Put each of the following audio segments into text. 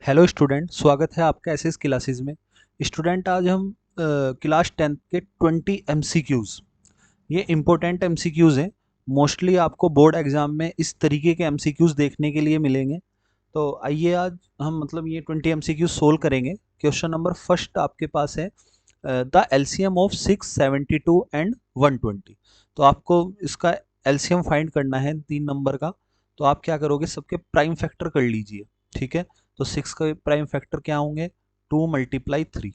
Hello student, स्वागत है आपका एसएस क्लासेस में। स्टूडेंट, आज हम क्लास 10th के 20 एमसीक्यूज़, ये इम्पोर्टेंट एमसीक्यूज़ हैं। मोस्टली आपको बोर्ड एग्जाम में इस तरीके के एमसीक्यूज़ देखने के लिए मिलेंगे। तो आइए आज हम ये 20 एमसीक्यूज़ सोल्व करेंगे। क्वेश्चन नंबर फर्स्ट आपके पास है, द एलसीएम ऑफ 672 एंड 120। तो आपको इसका एलसीएम फाइंड करना है 3 नंबर का। तो आप क्या करोगे, सबके प्राइम फैक्टर कर लीजिए। ठीक है, तो 6 का प्राइम फैक्टर क्या होंगे, 2 मल्टीप्लाई 3।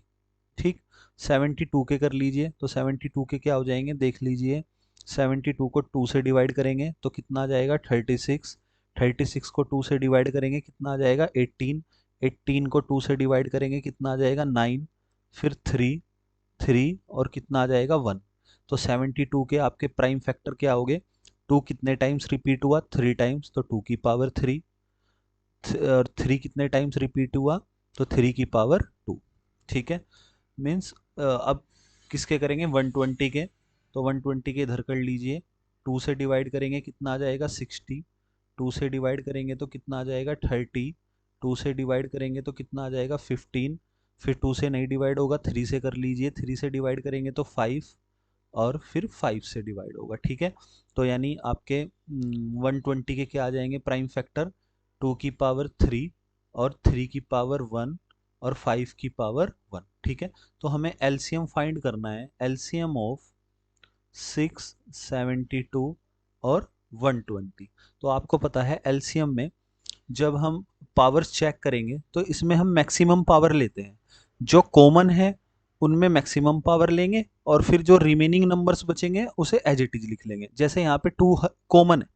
ठीक, 72 के कर लीजिए, तो 72 के क्या हो जाएंगे देख लीजिए। 72 को 2 से डिवाइड करेंगे तो कितना आ जाएगा 36। 36 को 2 से डिवाइड करेंगे कितना आ जाएगा 18। 18 को 2 से डिवाइड करेंगे कितना आ जाएगा 9। फिर 3, 3 और कितना आ जाएगा 1। तो 72 के आपके प्राइम फैक्टर क्या हो गए, 2 कितने टाइम्स रिपीट हुआ, 3 टाइम्स, तो 2 की पावर 3। और 3 कितने टाइम्स रिपीट हुआ, तो 3 की पावर 2। ठीक है, मीन्स अब किसके करेंगे 120 के, तो 120 के इधर कर लीजिए। 2 से डिवाइड करेंगे कितना आ जाएगा 60। 2 से डिवाइड करेंगे तो कितना आ जाएगा 30। 2 से डिवाइड करेंगे तो कितना आ जाएगा 15। फिर 2 से नहीं डिवाइड होगा, 3 से कर लीजिए। 3 से डिवाइड करेंगे तो 5, और फिर 5 से डिवाइड होगा। ठीक है, तो यानी आपके 120 के क्या आ जाएंगे प्राइम फैक्टर, 2 की पावर 3 और 3 की पावर 1 और 5 की पावर 1। ठीक है, तो हमें एलसीएम फाइंड करना है, एलसीएम ऑफ 672 और 120। तो आपको पता है एलसीएम में जब हम पावर्स चेक करेंगे तो इसमें हम मैक्सिमम पावर लेते हैं। जो कॉमन है उनमें मैक्सिमम पावर लेंगे, और फिर जो रिमेनिंग नंबर्स बचेंगे उसे एज इट इज लिख लेंगे। जैसे यहाँ पे 2 कॉमन है,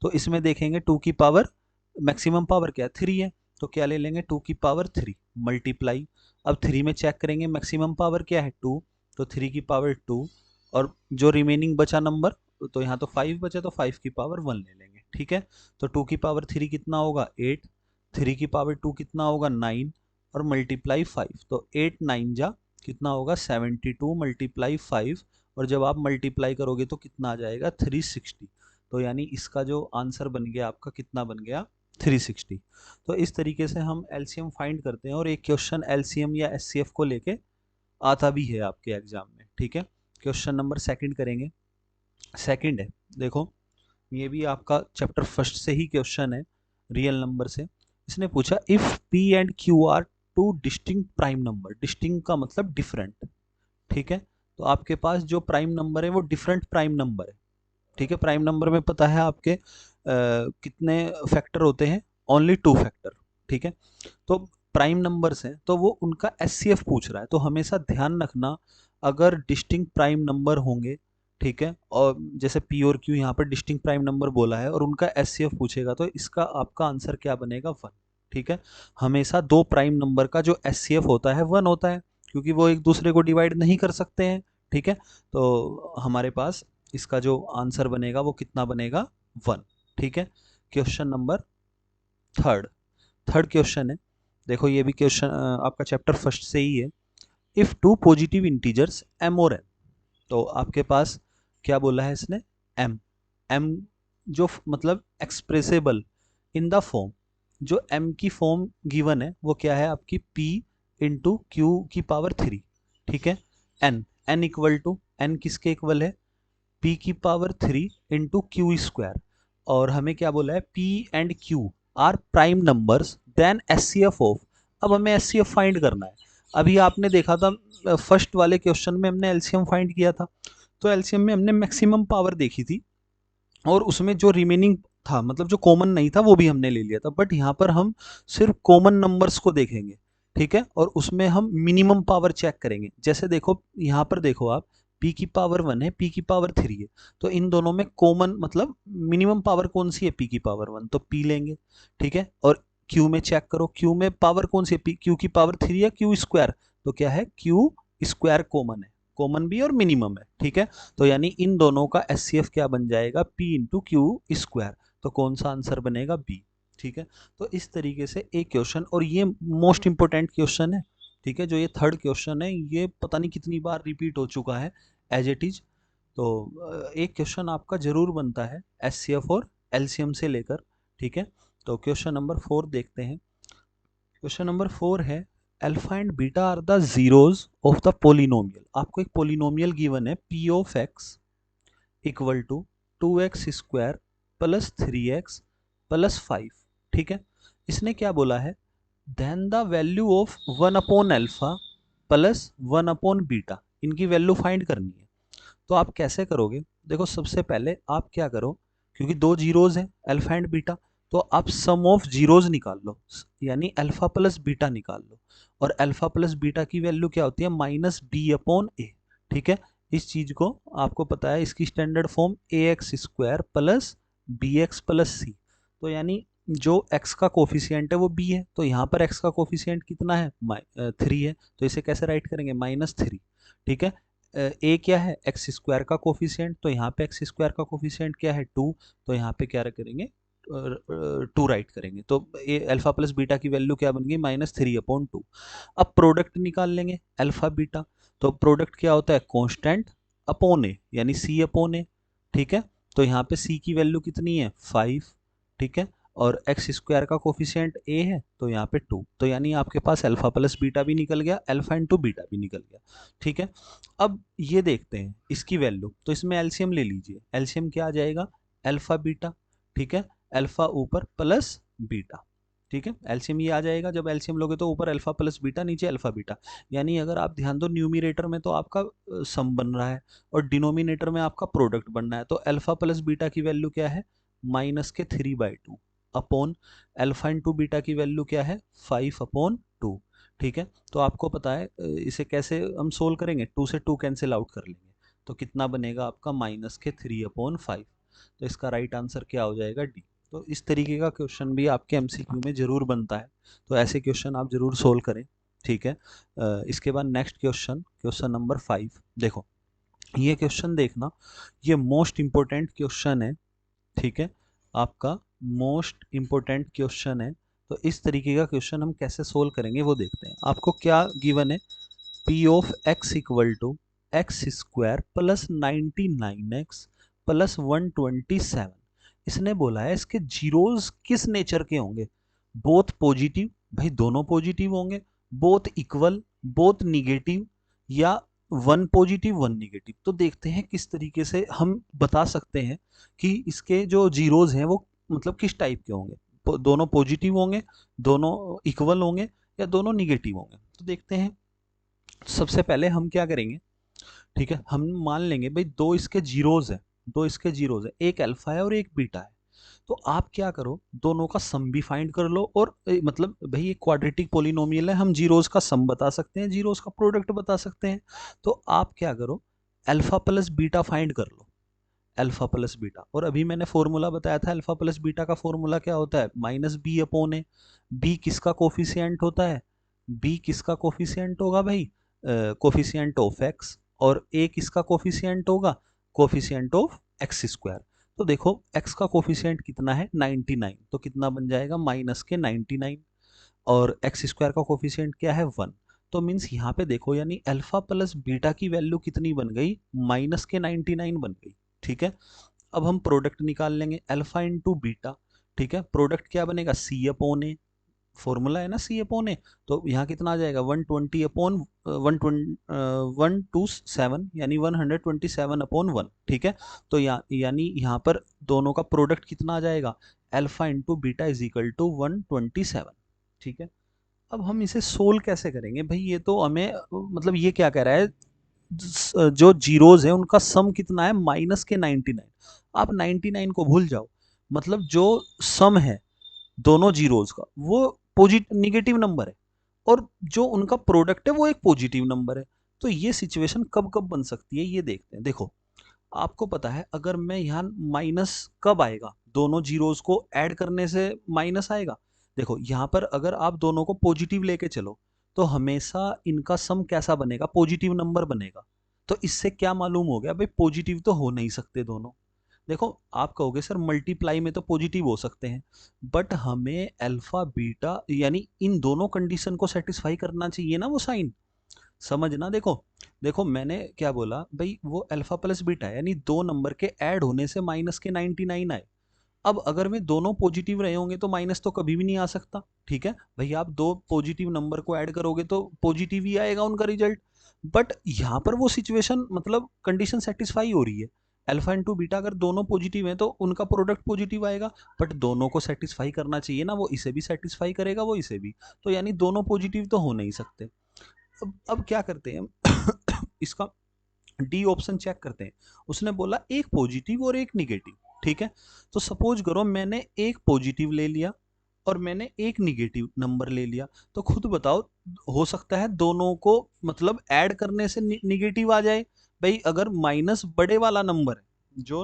तो इसमें देखेंगे 2 की पावर मैक्सिमम पावर क्या है 3 है, तो क्या ले लेंगे 2 की पावर 3 मल्टीप्लाई। अब 3 में चेक करेंगे मैक्सिमम पावर क्या है 2, तो 3 की पावर 2। और जो रिमेनिंग बचा नंबर, तो यहाँ तो 5 बचे, तो 5 की पावर 1 ले लेंगे। ठीक है, तो 2 की पावर 3 कितना होगा 8। 3 की पावर 2 कितना होगा 9, और मल्टीप्लाई 5, तो 8 9 जा कितना होगा 72 मल्टीप्लाई 5। और जब आप मल्टीप्लाई करोगे तो कितना आ जाएगा 360। तो यानी इसका जो आंसर बन गया आपका कितना बन गया 360। तो इस तरीके से हम एलसीएम फाइंड करते हैं, और एक क्वेश्चन एलसीएम या एचसीएफ को लेके आता भी है आपके एग्जाम में। ठीक है, क्वेश्चन नंबर सेकंड करेंगे। सेकंड है, देखो ये भी आपका चैप्टर फर्स्ट से ही क्वेश्चन है, रियल नंबर से। इसने पूछा if P and Q are two distinct prime number. Distinct का मतलब डिफरेंट। ठीक है, तो आपके पास जो प्राइम नंबर है वो डिफरेंट प्राइम नंबर है। ठीक है, प्राइम नंबर में पता है आपके कितने फैक्टर होते हैं, ओनली 2 फैक्टर। ठीक है, तो प्राइम नंबर्स हैं तो वो उनका एचसीएफ पूछ रहा है, तो हमेशा ध्यान रखना अगर डिस्टिंक्ट प्राइम नंबर होंगे, ठीक है, और जैसे पी और क्यू यहाँ पर डिस्टिंक्ट प्राइम नंबर बोला है और उनका एचसीएफ पूछेगा, तो इसका आपका आंसर क्या बनेगा 1। ठीक है, हमेशा दो प्राइम नंबर का जो एचसीएफ होता है 1 होता है, क्योंकि वो एक दूसरे को डिवाइड नहीं कर सकते हैं। ठीक है, तो हमारे पास इसका जो आंसर बनेगा वो कितना बनेगा 1। ठीक है, question number third. Third question है, देखो ये भी क्वेश्चन आपका चैप्टर फर्स्ट से ही है। If two positive integers M और एन, तो आपके पास क्या बोला है इसने, एम। एम जो मतलब एक्सप्रेसेबल इन द फॉर्म, जो एम की फॉर्म गिवन है वो क्या है आपकी पी इंटू क्यू की पावर 3। ठीक है, N, N equal to, N किसके इक्वल है पी की पावर 3 इंटू क्यू स्क्वायर। और हमें क्या बोला है P and Q are prime numbers then HCF of. अब हमें एचसीएफ फाइंड करना है। अभी आपने देखा था फर्स्ट वाले क्वेश्चन में हमने एलसीएम फाइंड किया था, तो एलसीएम में हमने मैक्सिमम पावर देखी थी, और उसमें जो रिमेनिंग था मतलब जो कॉमन नहीं था वो भी हमने ले लिया था। बट यहाँ पर हम सिर्फ कॉमन नंबर्स को देखेंगे। ठीक है, और उसमें हम मिनिमम पावर चेक करेंगे। जैसे देखो यहाँ पर देखो आप, p की पावर 1 है, p की पावर 3 है, तो इन दोनों में कॉमन मतलब मिनिमम पावर कौन सी है p की पावर 1, तो p लेंगे। ठीक है, और q में चेक करो, q में पावर कौन सी है q की पावर 3 है q स्क्वायर, तो क्या है q स्क्वायर कॉमन है, कॉमन भी और मिनिमम है। ठीक है, तो यानी इन दोनों का एचसीएफ क्या बन जाएगा p इंटू क्यू स्क्वायर, तो कौन सा आंसर बनेगा b। ठीक है, तो इस तरीके से एक क्वेश्चन, और ये मोस्ट इंपोर्टेंट क्वेश्चन है। ठीक है, जो ये थर्ड क्वेश्चन है ये पता नहीं कितनी बार रिपीट हो चुका है एज इट इज। तो एक क्वेश्चन आपका जरूर बनता है एचसीएफ और एलसीएम से लेकर। ठीक है, तो क्वेश्चन नंबर 4 देखते हैं। क्वेश्चन नंबर 4 है alpha and beta are the zeros of the polynomial. आपको एक पोलिनोमियल गिवन है P of x equal to 2x² plus 3x plus 5। ठीक है, इसने क्या बोला है, then the value of 1 upon alpha plus 1 upon beta, इनकी वैल्यू फाइंड करनी है। तो आप कैसे करोगे, देखो सबसे पहले आप क्या करो, क्योंकि दो जीरोज हैं अल्फा एंड बीटा, तो आप सम ऑफ जीरोज निकाल लो, यानी अल्फा प्लस बीटा निकाल लो। और अल्फा प्लस बीटा की वैल्यू क्या होती है, माइनस बी अपॉन ए। ठीक है, इस चीज को आपको पता है, इसकी standard form A X square plus B X plus C. तो यानी जो x का कोफिशियंट है वो b है, तो यहाँ पर x का कोफिशियंट कितना है, 3 है, तो इसे कैसे राइट करेंगे, -3। ठीक है, a क्या है, एक्स स्क्वायर का कोफिशियंट, तो यहाँ पे एक्स स्क्वायर का कोफिशियंट क्या है, 2, तो यहाँ पे क्या करेंगे, 2 राइट करेंगे। तो अल्फा प्लस बीटा की वैल्यू क्या बन गई, -3/2। अब प्रोडक्ट निकाल लेंगे अल्फा बीटा, तो प्रोडक्ट क्या होता है, कांस्टेंट अपॉन ए, यानी c अपॉन ए। ठीक है, तो यहाँ पे c की वैल्यू कितनी है, 5। ठीक है, और एक्स स्क्वायर का कोफिशियंट a है, तो यहाँ पे 2, तो यानी आपके पास अल्फा प्लस बीटा भी निकल गया, अल्फा इंटू बीटा भी निकल गया। ठीक है, अब ये देखते हैं इसकी वैल्यू, तो इसमें एलसीएम ले लीजिए, एलसीएम क्या आ जाएगा, अल्फा बीटा। ठीक है, अल्फा ऊपर प्लस बीटा। ठीक है, एलसीएम ये आ जाएगा, जब एलसीएम लोगे तो ऊपर अल्फा प्लस बीटा, नीचे अल्फा बीटा। यानी अगर आप ध्यान दो, न्यूमिनेटर में तो आपका सम बन रहा है और डिनोमिनेटर में आपका प्रोडक्ट बन रहा है, तो अल्फा प्लस बीटा की वैल्यू क्या है, -3/2 अपॉन अल्फा इंटू बीटा की वैल्यू क्या है, 5/2। ठीक है, तो आपको पता है इसे कैसे हम सोल्व करेंगे, 2 से 2 कैंसिल आउट कर लेंगे, तो कितना बनेगा आपका, -3/5। तो इसका राइट आंसर क्या हो जाएगा, डी। तो इस तरीके का क्वेश्चन भी आपके एमसीक्यू में जरूर बनता है, तो ऐसे क्वेश्चन आप जरूर सोल्व करें। ठीक है, इसके बाद नेक्स्ट क्वेश्चन, क्वेश्चन नंबर 5। देखो ये क्वेश्चन देखना, ये मोस्ट इंपॉर्टेंट क्वेश्चन है। ठीक है, आपका मोस्ट इंपॉर्टेंट क्वेश्चन है। तो इस तरीके का क्वेश्चन हम कैसे सोल्व करेंगे वो देखते हैं। आपको क्या गिवन है, P of x equal to x² plus 99x plus 127। इसने बोला है इसके जीरोज किस नेचर के होंगे, बोथ पॉजिटिव, भाई दोनों पॉजिटिव होंगे, बोथ इक्वल, बोथ निगेटिव, या वन पॉजिटिव वन निगेटिव। तो देखते हैं किस तरीके से हम बता सकते हैं कि इसके जो जीरोज हैं वो मतलब किस टाइप के होंगे, दोनों पॉजिटिव होंगे, दोनों इक्वल होंगे, या दोनों निगेटिव होंगे। तो देखते हैं, सबसे पहले हम क्या करेंगे, ठीक है, हम मान लेंगे भाई दो इसके जीरोज है, दो इसके जीरोज है, एक अल्फा है और एक बीटा है। तो आप क्या करो, दोनों का सम भी फाइंड कर लो, और मतलब भाई ये क्वाड्रेटिक पोलिनोमियल है, हम जीरोज का सम बता सकते हैं, जीरोज का प्रोडक्ट बता सकते हैं। तो आप क्या करो, अल्फा प्लस बीटा फाइंड कर लो, अल्फा प्लस बीटा। और अभी मैंने फॉर्मूला बताया था, अल्फा प्लस बीटा का फॉर्मूला क्या होता है, -b/a। बी किसका कोफिशियंट होता है, बी किसका कोफिशियंट होगा भाई, कोफिशियंट ऑफ एक्स, और ए किसका कोफिशियंट होगा, कोफिशियंट ऑफ x²। तो देखो x का कोफिशियंट कितना है, 99, तो कितना बन जाएगा, -99। और x² का कोफिशियंट क्या है, 1। तो मीन्स यहाँ पे देखो, यानी अल्फा प्लस बीटा की वैल्यू कितनी बन गई, -99 बन गई। ठीक है, अब हम प्रोडक्ट निकाल लेंगे, अल्फा इंटू बीटा। ठीक है, प्रोडक्ट क्या बनेगा, c/a, फॉर्मूला है ना c/a। तो यहाँ कितना आ जाएगा, 127, यानी 127/1। ठीक है, तो यानी यहाँ पर दोनों का प्रोडक्ट कितना आ जाएगा, alpha into beta is equal to 127। ठीक है, अब हम इसे सोल्व कैसे करेंगे भाई, ये तो हमें मतलब ये क्या कह रहा है, जो जीरोज है उनका सम कितना है, -99। आप 99 को भूल जाओ, मतलब जो सम है दोनों जीरोज का वो पॉजिटिव निगेटिव नंबर है, और जो उनका प्रोडक्ट है वो एक पॉजिटिव नंबर है। तो ये सिचुएशन कब कब बन सकती है ये देखते हैं। देखो आपको पता है, अगर मैं यहाँ माइनस कब आएगा, दोनों जीरोज को ऐड करने से माइनस आएगा। देखो यहाँ पर अगर आप दोनों को पॉजिटिव लेके चलो, तो हमेशा इनका सम कैसा बनेगा, पॉजिटिव नंबर बनेगा। तो इससे क्या मालूम हो गया भाई, पॉजिटिव तो हो नहीं सकते दोनों। देखो आप कहोगे सर मल्टीप्लाई में तो पॉजिटिव हो सकते हैं, बट हमें अल्फा बीटा यानी इन दोनों कंडीशन को सेटिस्फाई करना चाहिए ना वो साइन, समझना। देखो देखो मैंने क्या बोला भाई, वो अल्फा प्लस बीटा है, यानी दो नंबर के ऐड होने से -99 आए। अब अगर में दोनों पॉजिटिव रहे होंगे तो माइनस तो कभी भी नहीं आ सकता, ठीक है भाई, आप दो पॉजिटिव नंबर को ऐड करोगे तो पॉजिटिव ही आएगा उनका रिजल्ट। बट यहाँ पर वो सिचुएशन मतलब कंडीशन सेटिस्फाई हो रही है, अल्फा इंटू बीटा अगर दोनों पॉजिटिव हैं तो उनका प्रोडक्ट पॉजिटिव आएगा, बट दोनों को सेटिस्फाई करना चाहिए ना, वो इसे भी सेटिस्फाई करेगा वो इसे भी, तो यानी दोनों पॉजिटिव तो हो नहीं सकते। अब क्या करते हैं हम इसका डी ऑप्शन चेक करते हैं। उसने बोला एक पॉजिटिव और एक निगेटिव, ठीक है, तो सपोज करो मैंने एक पॉजिटिव ले लिया और मैंने एक निगेटिव नंबर ले लिया, तो खुद बताओ, हो सकता है दोनों को मतलब ऐड करने से निगेटिव आ जाए। भाई अगर माइनस बड़े वाला नंबर है, जो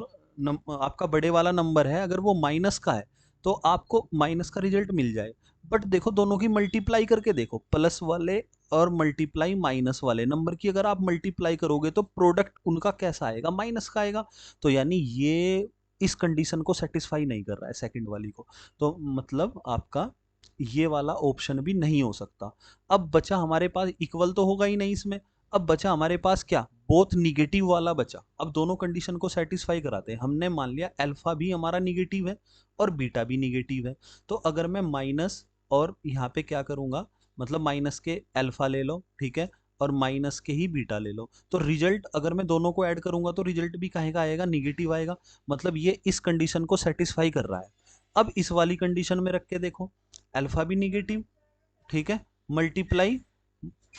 आपका बड़े वाला नंबर है अगर वो माइनस का है तो आपको माइनस का रिजल्ट मिल जाए। बट देखो दोनों की मल्टीप्लाई करके देखो, प्लस वाले और मल्टीप्लाई माइनस वाले नंबर की अगर आप मल्टीप्लाई करोगे तो प्रोडक्ट उनका कैसा आएगा, माइनस का आएगा। तो यानी ये इस कंडीशन को सेटिस्फाई नहीं कर रहा है सेकंड वाली को, तो मतलब आपका ये वाला ऑप्शन भी नहीं हो सकता। अब बचा हमारे पास इक्वल तो होगा ही नहीं इसमें, अब बचा हमारे पास क्या, बोथ निगेटिव वाला बचा। अब दोनों कंडीशन को सेटिस्फाई कराते हैं, हमने मान लिया अल्फा भी हमारा निगेटिव है और बीटा भी निगेटिव है, तो अगर मैं माइनस और यहाँ पे क्या करूंगा, मतलब माइनस के अल्फा ले लो, ठीक है, और माइनस के ही बीटा ले लो, तो रिजल्ट अगर मैं दोनों को ऐड करूंगा तो रिजल्ट भी काहे का आएगा, निगेटिव आएगा। मतलब ये इस कंडीशन को सेटिस्फाई कर रहा है। अब इस वाली कंडीशन में रख के देखो, अल्फा भी निगेटिव, ठीक है, मल्टीप्लाई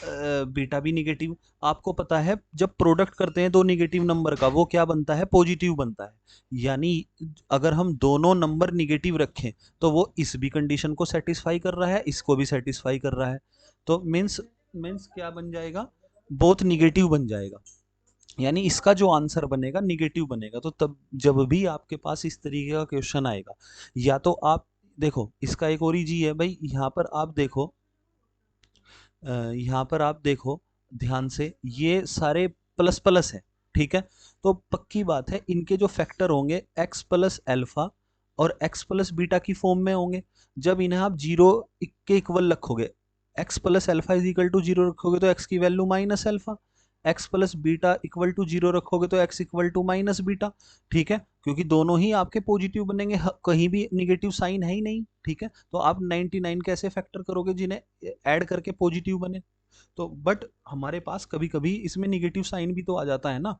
बीटा भी निगेटिव। आपको पता है जब प्रोडक्ट करते हैं दो निगेटिव नंबर का वो क्या बनता है, पॉजिटिव बनता है। यानी अगर हम दोनों नंबर निगेटिव रखें तो वो इस भी कंडीशन को सेटिस्फाई कर रहा है, इसको भी सेटिस्फाई कर रहा है, तो मीन्स मीन्स क्या बन जाएगा, बोथ निगेटिव बन जाएगा। यानी इसका जो आंसर बनेगा निगेटिव बनेगा। तो तब जब भी आपके पास इस तरीके का क्वेश्चन आएगा, या तो आप देखो इसका एक और इजी है भाई, यहाँ पर आप देखो, यहाँ पर आप देखो ध्यान से, ये सारे प्लस प्लस है, ठीक है, तो पक्की बात है इनके जो फैक्टर होंगे एक्स प्लस एल्फा और एक्स प्लस बीटा की फॉर्म में होंगे। जब इन्हें आप जीरो के इक्वल रखोगे, x plus alpha is equal to zero रखोगे तो एक्स की value minus alpha, x plus beta equal to zero रखोगे तो x equal to minus beta, ठीक है, क्योंकि दोनों ही आपके पॉजिटिव बनेंगे, कहीं भी निगेटिव साइन है ही नहीं, ठीक है, तो आप 99 कैसे फैक्टर करोगे जिन्हें ऐड करके पॉजिटिव बने। तो बट हमारे पास कभी कभी इसमें निगेटिव साइन भी तो आ जाता है ना,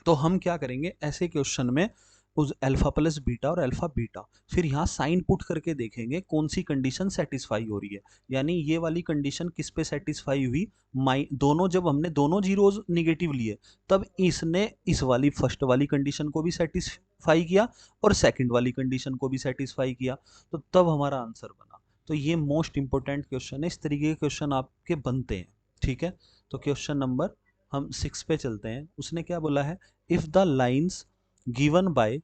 तो हम क्या करेंगे ऐसे क्वेश्चन में, उस अल्फा प्लस बीटा और अल्फा बीटा, फिर यहाँ साइन पुट करके देखेंगे कौन सी कंडीशन सेटिस्फाई हो रही है। यानी ये वाली कंडीशन किस पे सेटिस्फाई हुई, दोनों, जब हमने दोनों जीरोज निगेटिव लिए तब इसने इस वाली फर्स्ट वाली कंडीशन को भी सेटिस्फाई किया और सेकंड वाली कंडीशन को भी सेटिस्फाई किया, तो तब हमारा आंसर बना। तो ये मोस्ट इंपॉर्टेंट क्वेश्चन है, इस तरीके के क्वेश्चन आपके बनते हैं, ठीक है। तो क्वेश्चन नंबर हम 6 पे चलते हैं। उसने क्या बोला है, if the lines given by,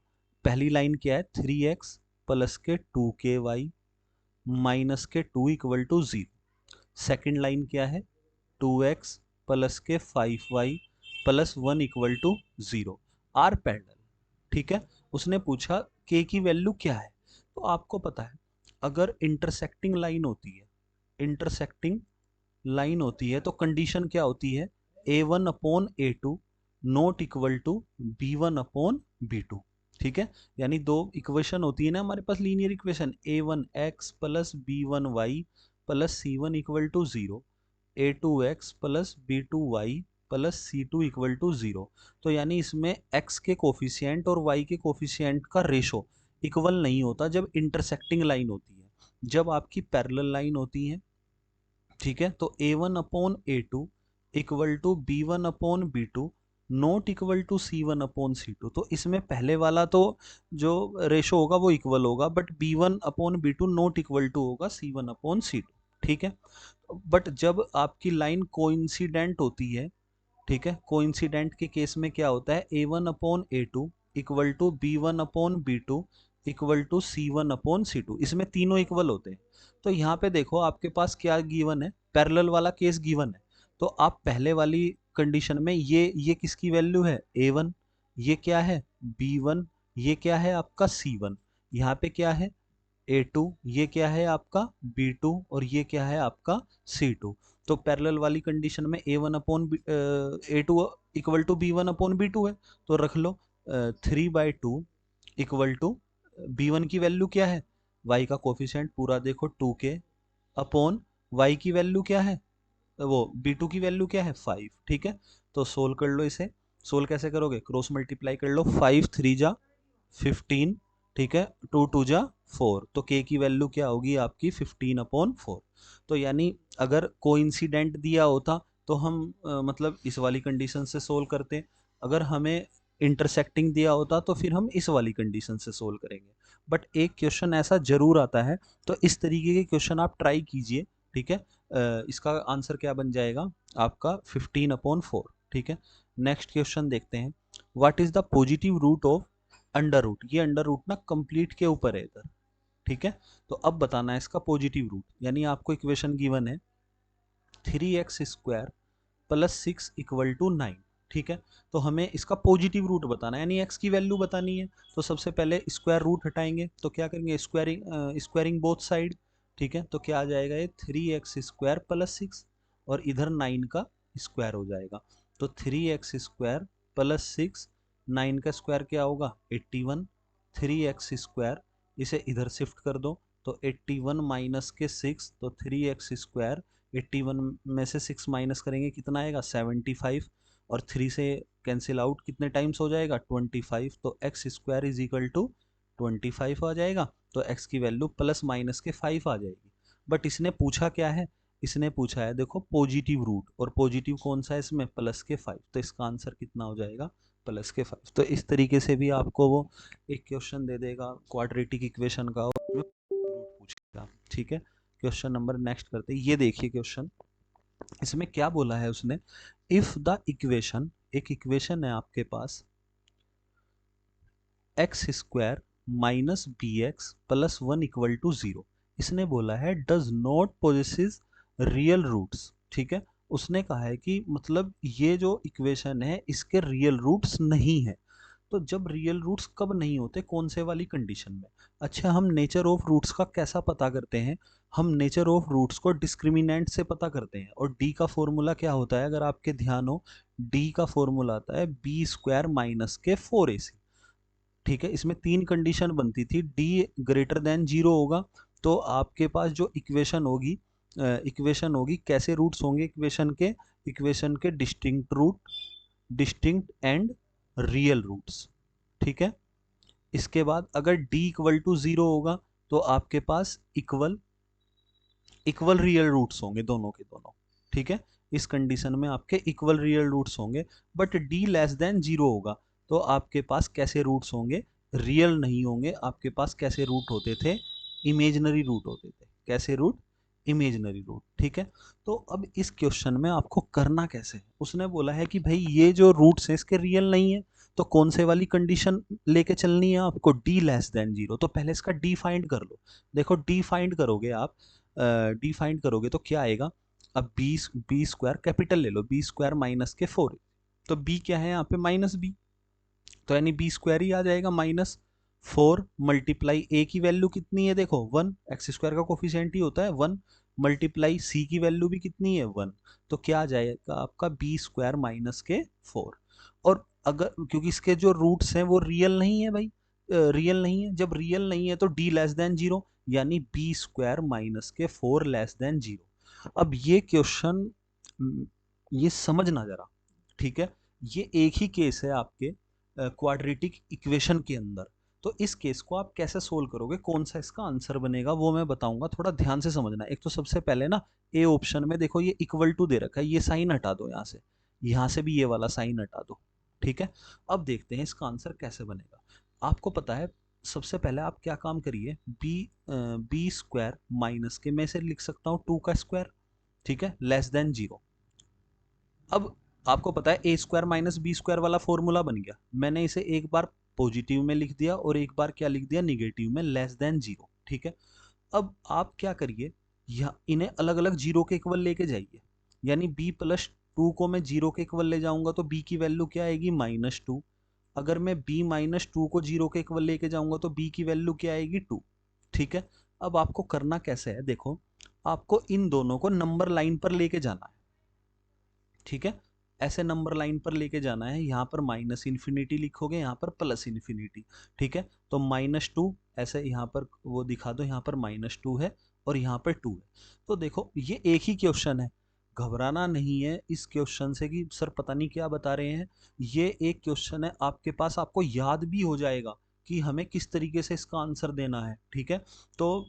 पहली लाइन क्या है 3x प्लस के 2ky माइनस के 2 इक्वल टू 0, सेकेंड लाइन क्या है 2x प्लस के 5y plus 1 equal to 0 are parallel, ठीक है। उसने पूछा k की वैल्यू क्या है, तो आपको पता है अगर इंटरसेक्टिंग लाइन होती है, इंटरसेक्टिंग लाइन होती है तो कंडीशन क्या होती है, a1 upon a2 not equal to b1 upon b2, ठीक है। यानी दो इक्वेशन होती है ना हमारे पास, linear equation a1x plus b1y plus c1 equal to 0, a2x plus b2y plus c2 equal to 0, तो यानी इसमें x के कोफिशिएंट और y के कोफिशिएंट का रेशो इक्वल नहीं होता जब इंटरसेक्टिंग लाइन होती है। जब आपकी पैरेलल लाइन होती है, ठीक है, तो a1 upon a2 equal to b1 upon b2 not equal to c1 upon c2, तो इसमें पहले वाला तो जो रेशो होगा वो इक्वल होगा, but b1 upon b2 not equal to होगा c1 अपॉन c2, ठीक है। बट जब आपकी लाइन कोइंसिडेंट होती है, ठीक है, कोइंसिडेंट के केस में क्या होता है, a1 upon a2 equal to b1 upon b2 equal to c1 upon c2, इसमें तीनों इक्वल होते हैं। तो यहाँ पे देखो आपके पास क्या गिवन है, पैरेलल वाला केस गिवन है, तो आप पहले वाली कंडीशन में ये किसकी वैल्यू है a1, ये क्या है b1, ये क्या है आपका c1, यहाँ पे क्या है a2, ये क्या है आपका b2 और ये क्या है आपका c2। तो पैरेलल वाली कंडीशन में a1 upon a2 equal to b1 upon b2 है, तो रख लो 3/2 इक्वल टू b1 की वैल्यू क्या है, y का कोफिशिएंट पूरा देखो 2k अपॉन y की वैल्यू क्या है, वो b2 की वैल्यू क्या है 5, ठीक है। तो सोल्व कर लो इसे। सोल्व कैसे करोगे, क्रॉस मल्टीप्लाई कर लो, 5 3 जा 15, ठीक है, 2 2 जा 4, तो k की वैल्यू क्या होगी आपकी 15/4। तो यानी अगर कोइंसिडेंट दिया होता तो हम मतलब इस वाली कंडीशन से सोल्व करते, अगर हमें इंटरसेक्टिंग दिया होता तो फिर हम इस वाली कंडीशन से सोल्व करेंगे। बट एक क्वेश्चन ऐसा जरूर आता है, तो इस तरीके के क्वेश्चन आप ट्राई कीजिए, ठीक है। इसका आंसर क्या बन जाएगा आपका 15/4, ठीक है। नेक्स्ट क्वेश्चन देखते हैं, what is the positive root of under root. ये अंडर रूट ना कंप्लीट के ऊपर है इधर, ठीक है। तो अब बताना है इसका पॉजिटिव रूट, यानी आपको इक्वेशन गिवन है 3x² + 6 = 9, ठीक है। तो हमें इसका पॉजिटिव रूट बताना है, यानी x की वैल्यू बतानी है। तो सबसे पहले स्क्वायर रूट हटाएंगे, तो क्या करेंगे, स्क्वायरिंग बोथ साइड, ठीक है। तो क्या आ जाएगा, ये 3x² + 6 और इधर 9 का स्क्वायर हो जाएगा। तो 3x² + 6, 9 का स्क्वायर क्या होगा 81, 3x² इसे इधर शिफ्ट कर दो, तो 81 माइनस के 6, तो 3x², 81 में से 6 माइनस करेंगे कितना आएगा 75, और 3 से कैंसिल आउट कितने टाइम्स हो जाएगा 25, तो x² = 25 आ जाएगा। तो x की वैल्यू प्लस माइनस के 5 आ जाएगी। बट इसने पूछा क्या है, इसने पूछा है देखो पॉजिटिव रूट, और पॉजिटिव कौन सा है इसमें +5, तो इसका आंसर कितना हो जाएगा +5। तो इस तरीके से भी आपको वो एक क्वेश्चन दे देगा क्वाड्रेटिक इक्वेशन का और रूट पूछेगा, ठीक है। क्वेश्चन नंबर नेक्स्ट करते हैं, ये देखिए क्वेश्चन, इसमें क्या बोला है उसने, इफ द इक्वेशन, एक इक्वेशन है आपके पास x² - bx + 1 = 0, इसने बोला है does not possesses real roots, ठीक है। उसने कहा है कि मतलब ये जो इक्वेशन है इसके रियल रूट्स नहीं है। तो जब रियल रूट्स कब नहीं होते, कौन से वाली कंडीशन में। अच्छा, हम नेचर ऑफ रूट्स का कैसा पता करते हैं, हम नेचर ऑफ रूट्स को डिस्क्रिमिनेंट से पता करते हैं, और डी का फॉर्मूला क्या होता है, अगर आपके ध्यान हो, डी का फॉर्मूला आता है b² - के 4ac, ठीक है। इसमें 3 कंडीशन बनती थी, डी ग्रेटर देन 0 होगा तो आपके पास जो इक्वेशन होगी कैसे रूट्स होंगे इक्वेशन के distinct root, distinct and real roots, ठीक है। इसके बाद अगर d = 0 होगा तो आपके पास इक्वल इक्वल रियल रूट्स होंगे दोनों के दोनों, ठीक है। इस कंडीशन में आपके इक्वल रियल रूट्स होंगे। बट d < 0 होगा तो आपके पास कैसे रूट्स होंगे, रियल नहीं होंगे, आपके पास कैसे रूट होते थे, इमेजिनरी रूट होते थे। कैसे रूट, इमेजिनरी रूट, ठीक है। तो अब इस क्वेश्चन में आपको करना कैसे है, उसने बोला है कि भाई ये जो रूट्स हैं इसके रियल नहीं है, तो कौन से वाली कंडीशन लेके चलनी है आपको, d < 0। तो पहले इसका d फाइंड कर लो। देखो d फाइंड करोगे आप, डी फाइंड करोगे तो क्या आएगा, अब बी स्क्वायर कैपिटल ले लो, b² - के 4, तो b क्या है यहाँ पे -b, तो यानी b² ही आ जाएगा -4 मल्टीप्लाई a की वैल्यू कितनी है देखो 1, x² का कोफिशिएंट ही होता है 1, मल्टीप्लाई c की वैल्यू भी कितनी है 1, तो क्या आ जाएगा आपका b² - के 4। और अगर क्योंकि इसके जो रूट्स हैं वो रियल नहीं है भाई, रियल नहीं है, जब रियल नहीं है तो d < 0, यानी b² - के 4 < 0। अब ये क्वेश्चन ये समझना जरा, ठीक है। ये एक ही केस है आपके क्वाड्रेटिक इक्वेशन के अंदर, तो इस केस को आप कैसे सोल्व करोगे, कौन सा इसका आंसर बनेगा वो मैं बताऊंगा, थोड़ा ध्यान से समझना। एक तो सबसे पहले ना ए ऑप्शन में देखो ये इक्वल टू दे रखा है, ये साइन हटा दो यहाँ से भी ये वाला साइन हटा दो, ठीक है। अब देखते हैं इसका आंसर कैसे बनेगा। आपको पता है सबसे पहले आप क्या काम करिए, b² माइनस के मैं इसे लिख सकता हूँ 2 का स्क्वायर, ठीक है, < 0। अब आपको पता है a² - b² वाला फॉर्मूला बन गया, मैंने इसे एक बार पॉजिटिव में लिख दिया और एक बार क्या लिख दिया निगेटिव में < 0, ठीक है। अब आप क्या करिए, यहाँ इन्हें अलग अलग जीरो के इक्वल लेके जाइए, यानी b+2 को मैं जीरो के इक्वल ले जाऊंगा तो b की वैल्यू क्या आएगी -2, अगर मैं b-2 को जीरो के इक्वल लेके जाऊंगा तो b की वैल्यू क्या आएगी 2, ठीक है। अब आपको करना कैसे है देखो, आपको इन दोनों को नंबर लाइन पर लेके जाना है, ठीक है। ऐसे नंबर लाइन पर लेके जाना है, यहाँ पर माइनस इन्फिनिटी लिखोगे, यहाँ पर प्लस इन्फिनिटी। ठीक है, तो -2 ऐसे यहाँ पर वो दिखा दो, यहाँ पर -2 है और यहाँ पर 2 है। तो देखो ये एक ही क्वेश्चन है, घबराना नहीं है इस क्वेश्चन से कि सर पता नहीं क्या बता रहे हैं। ये एक क्वेश्चन है आपके पास, आपको याद भी हो जाएगा कि हमें किस तरीके से इसका आंसर देना है। ठीक है, तो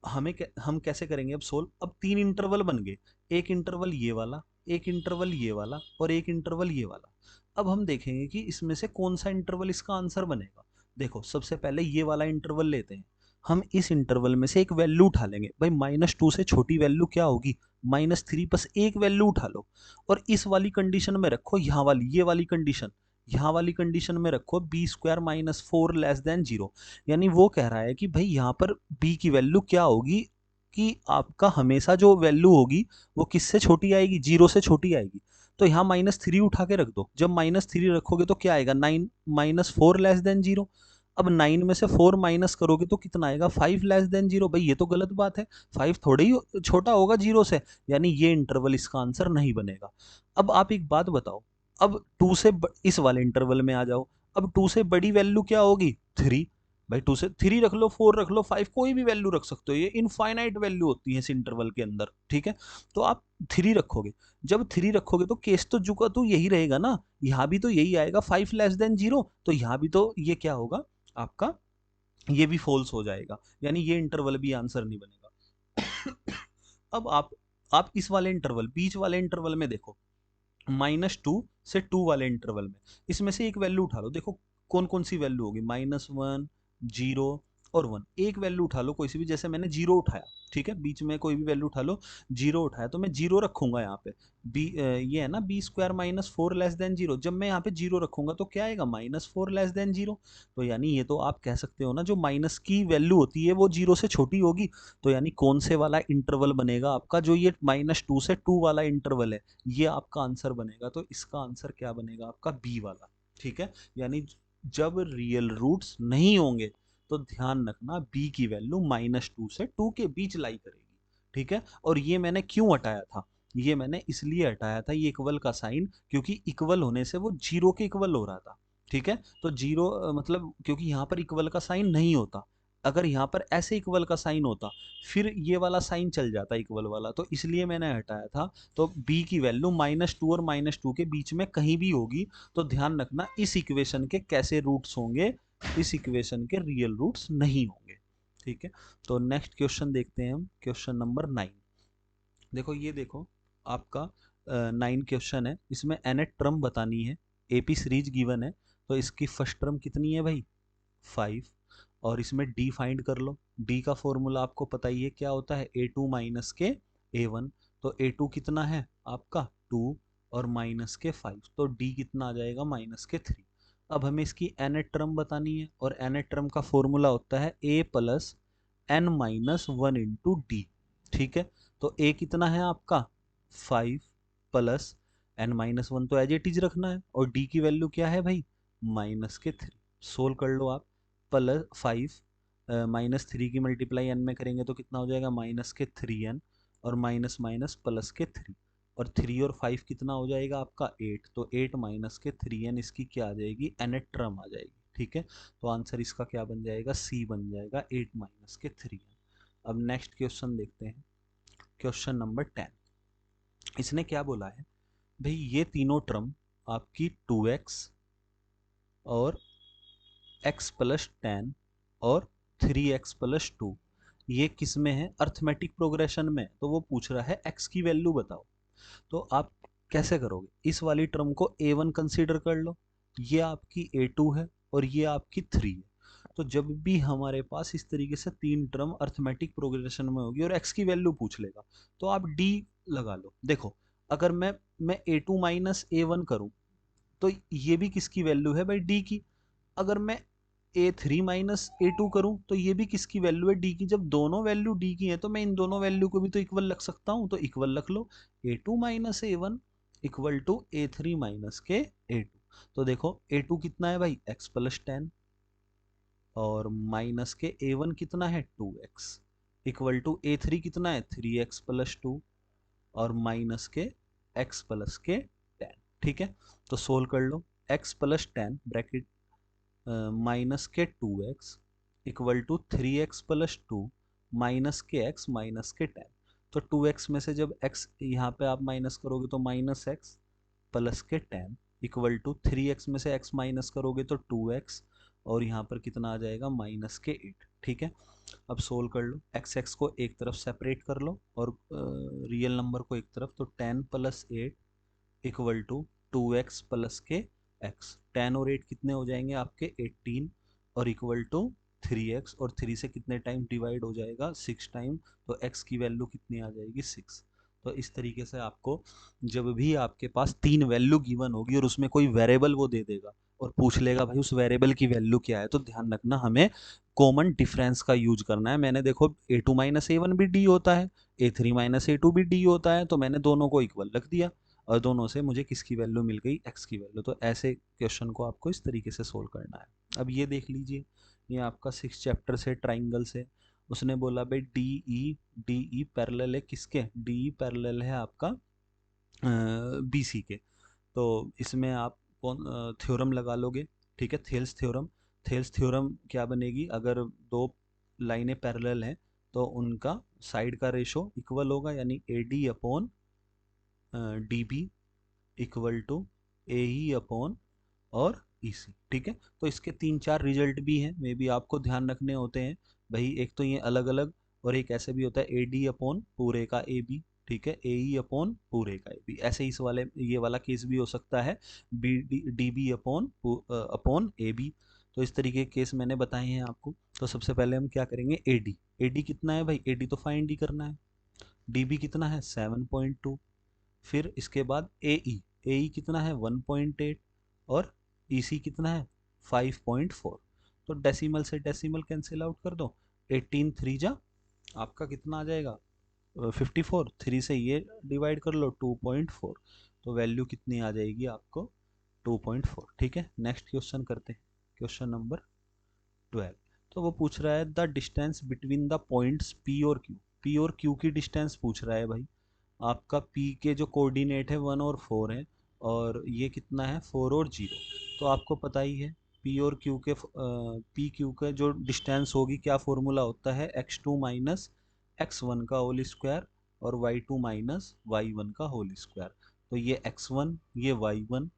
हम कैसे करेंगे अब सोल्व। अब 3 इंटरवल बन गए, एक इंटरवल ये वाला, एक इंटरवल ये वाला और एक इंटरवल ये वाला। अब हम देखेंगे कि इसमें से कौन सा इंटरवल इसका आंसर बनेगा। देखो सबसे पहले ये वाला इंटरवल लेते हैं, हम इस इंटरवल में से एक वैल्यू उठा लेंगे। भाई -2 से छोटी वैल्यू क्या होगी, -3, बस एक वैल्यू उठा लो और इस वाली कंडीशन में रखो, यहाँ वाली ये वाली कंडीशन, यहाँ वाली कंडीशन में रखो b² - 4 लेस देन 0। यानी वो कह रहा है कि भाई यहाँ पर b की वैल्यू क्या होगी, कि आपका हमेशा जो वैल्यू होगी वो किससे छोटी आएगी, 0 से छोटी आएगी। तो यहाँ -3 उठा के रख दो, जब -3 रखोगे तो क्या आएगा, 9 -4 लेस देन 0। अब 9 में से 4 माइनस करोगे तो कितना आएगा, 5 लेस देन 0। भाई ये तो गलत बात है, 5 थोड़ी ही छोटा होगा 0 से, यानी ये इंटरवल इसका आंसर नहीं बनेगा। अब आप एक बात बताओ, अब 2 से इस वाले इंटरवल में आ जाओ, अब 2 से बड़ी वैल्यू क्या होगी, 3। भाई 2 से 3 रख लो, 4 रख लो, 5, कोई भी वैल्यू रख सकते हो, ये इनफाइनाइट वैल्यू होती है इस इंटरवल के अंदर। ठीक है, तो आप 3 रखोगे, जब 3 रखोगे तो केस तो जुका तो यही रहेगा ना, यहाँ भी तो यही आएगा 5 लेस देन 0, तो यहाँ भी तो ये क्या होगा आपका, ये भी फॉल्स हो जाएगा, यानी ये इंटरवल भी आंसर नहीं बनेगा। अब आप इस वाले इंटरवल, बीच वाले इंटरवल में देखो, -2 से 2 वाले इंटरवल में, इसमें से एक वैल्यू उठा लो, देखो कौन कौन सी वैल्यू होगी, -1, 0 और 1। एक वैल्यू उठा लो कोई सी भी, जैसे मैंने 0 उठाया, ठीक है, बीच में कोई भी वैल्यू उठा लो, 0 उठाया तो मैं 0 रखूंगा यहाँ पे। ये है ना b² - 4 लेस देन 0, जब मैं यहाँ पे 0 रखूंगा तो क्या आएगा, -4 लेस देन 0। तो यानी ये तो आप कह सकते हो ना, जो माइनस की वैल्यू होती है वो 0 से छोटी होगी। तो यानी कौन से वाला इंटरवल बनेगा आपका, जो ये -2 से 2 वाला इंटरवल है, ये आपका आंसर बनेगा। तो इसका आंसर क्या बनेगा आपका, बी वाला। ठीक है, यानी जब रियल रूट्स नहीं होंगे तो ध्यान रखना बी की वैल्यू -2 से 2 के बीच लाई करेगी। ठीक है, और ये मैंने क्यों हटाया था, ये मैंने इसलिए हटाया था ये इक्वल का साइन, क्योंकि इक्वल होने से वो 0 के इक्वल हो रहा था। ठीक है, तो 0 मतलब क्योंकि यहाँ पर इक्वल का साइन नहीं होता, अगर यहाँ पर ऐसे इक्वल का साइन होता फिर ये वाला साइन चल जाता इक्वल वाला, तो इसलिए मैंने हटाया था। तो b की वैल्यू -2 और -2 के बीच में कहीं भी होगी। तो ध्यान रखना इस इक्वेशन के कैसे रूट्स होंगे, इस इक्वेशन के रियल रूट्स नहीं होंगे। ठीक है, तो नेक्स्ट क्वेश्चन देखते हैं हम, क्वेश्चन नंबर 9। देखो ये देखो आपका 9 क्वेश्चन है, इसमें nth टर्म बतानी है, एपी सीरीज गिवन है, तो इसकी फर्स्ट टर्म कितनी है भाई, 5। और इसमें डी फाइंड कर लो, डी का फॉर्मूला आपको पता ही है क्या होता है, a2 माइनस के a1। तो a2 कितना है आपका 2 और माइनस के 5, तो डी कितना आ जाएगा -3। अब हमें इसकी nth टर्म बतानी है, और nth टर्म का फॉर्मूला होता है a plus n minus 1 into D. ठीक है, तो a कितना है आपका 5 प्लस n-1 तो एज इट इज रखना है, और d की वैल्यू क्या है भाई -3। सोल्व कर लो आप, प्लस 5 -3 की मल्टीप्लाई n में करेंगे तो कितना हो जाएगा -3n, और माइनस माइनस प्लस के 3, और 3 और 5 कितना हो जाएगा आपका 8, तो 8 -3n इसकी क्या आ जाएगी, nth टर्म आ जाएगी। ठीक है, तो आंसर इसका क्या बन जाएगा, सी बन जाएगा 8 -3n। अब नेक्स्ट क्वेश्चन देखते हैं, क्वेश्चन नंबर 10। इसने क्या बोला है भाई, ये तीनों टर्म आपकी 2x और x प्लस 10 और 3x प्लस 2, ये किस में है, अर्थमेटिक प्रोग्रेशन में। तो वो पूछ रहा है x की वैल्यू बताओ। तो आप कैसे करोगे, इस वाली टर्म को a1 कंसीडर कर लो, ये आपकी a2 है और ये आपकी 3 है। तो जब भी हमारे पास इस तरीके से तीन टर्म अर्थमेटिक प्रोग्रेशन में होगी और x की वैल्यू पूछ लेगा, तो आप d लगा लो। देखो अगर मैं a2 माइनस a1 करूं तो ये भी किसकी वैल्यू है भाई, d की। अगर मैं a3 माइनस a2 करूं तो ये भी किसकी वैल्यू है, d की। जब दोनों वैल्यू d की है तो मैं इन दोनों वैल्यू को भी तो इक्वल रख सकता हूं, तो इक्वल रख लो, a2 minus a1 equal to a3 minus के a2। तो देखो a2 कितना है भाई x प्लस 10, और माइनस के a1 कितना है 2x, इक्वल टू a3 कितना है 3x प्लस 2, और माइनस के x प्लस के 10। ठीक है, तो सोल्व कर लो। x प्लस 10 ब्रैकेट माइनस के 2x equal to 3x plus 2 minus के x माइनस के 10। तो 2x में से जब x यहाँ पे आप माइनस करोगे तो माइनस एक्स प्लस के 10 इक्वल टू 3x में से x माइनस करोगे तो 2x और यहाँ पर कितना आ जाएगा माइनस के 8। ठीक है, अब सोल्व कर लो। x को एक तरफ सेपरेट कर लो और रियल नंबर को एक तरफ, तो 10 plus 8 equal to 2x plus के x। 10 और 8 कितने हो जाएंगे आपके 18 और इक्वल टू 3x, और 3 से कितने टाइम डिवाइड हो जाएगा 6 टाइम, तो x की वैल्यू कितनी आ जाएगी 6। तो इस तरीके से आपको जब भी आपके पास तीन वैल्यू गिवन होगी और उसमें कोई वेरिएबल वो दे देगा और पूछ लेगा भाई उस वेरिएबल की वैल्यू क्या है, तो ध्यान रखना हमें कॉमन डिफरेंस का यूज करना है। मैंने देखो a2 माइनस a1 भी d होता है, a3 माइनस a2 भी d होता है, तो मैंने दोनों को इक्वल रख दिया और दोनों से मुझे किसकी वैल्यू मिल गई x की वैल्यू। तो ऐसे क्वेश्चन को आपको इस तरीके से सोल्व करना है। अब ये देख लीजिए, ये आपका 6 चैप्टर से ट्राइंगल से उसने बोला भाई डी ई पैरेलल है किसके, डी ई पैरेलल है आपका बी सी के। तो इसमें आप कौन थ्योरम लगा लोगे, ठीक है, थेल्स थ्योरम। थेल्स थ्योरम क्या बनेगी, अगर दो लाइनें पैरेलल हैं तो उनका साइड का रेशो इक्वल होगा, यानी A D upon D B equal to A E upon और ई सी। ठीक है, तो इसके तीन चार रिजल्ट भी हैं, मे बी आपको ध्यान रखने होते हैं भाई। एक तो ये अलग अलग, और एक ऐसे भी होता है ए डी अपॉन पूरे का ए बी, ठीक है, ए ई अपॉन पूरे का ए बी। ऐसे इस वाले ये वाला केस भी हो सकता है B D B upon upon A B. तो इस तरीके के केस मैंने बताए हैं आपको। तो सबसे पहले हम क्या करेंगे, ए डी कितना है भाई, ए डी तो फाइंड ही करना है। डी बी कितना है 7.2। फिर इसके बाद ए ई कितना है 1.8 और ई सी कितना है 5.4। तो डेसिमल से डेसिमल कैंसिल आउट कर दो, 18 3 जा आपका कितना आ जाएगा 54, 3 से ये डिवाइड कर लो 2.4, तो वैल्यू कितनी आ जाएगी आपको 2.4। ठीक है, नेक्स्ट क्वेश्चन करते हैं, क्वेश्चन नंबर 12। तो वो पूछ रहा है the distance between the points P और क्यू। पी और क्यू की डिस्टेंस पूछ रहा है भाई। आपका पी के जो कोऑर्डिनेट है 1 और 4 है, और ये कितना है 4 और 0। तो आपको पता ही है पी और क्यू के पी क्यू का जो डिस्टेंस होगी क्या फॉर्मूला होता है, x2 माइनस x1 का होल स्क्वायर और y2 माइनस y1 का होल स्क्वायर। तो ये x1 ये y1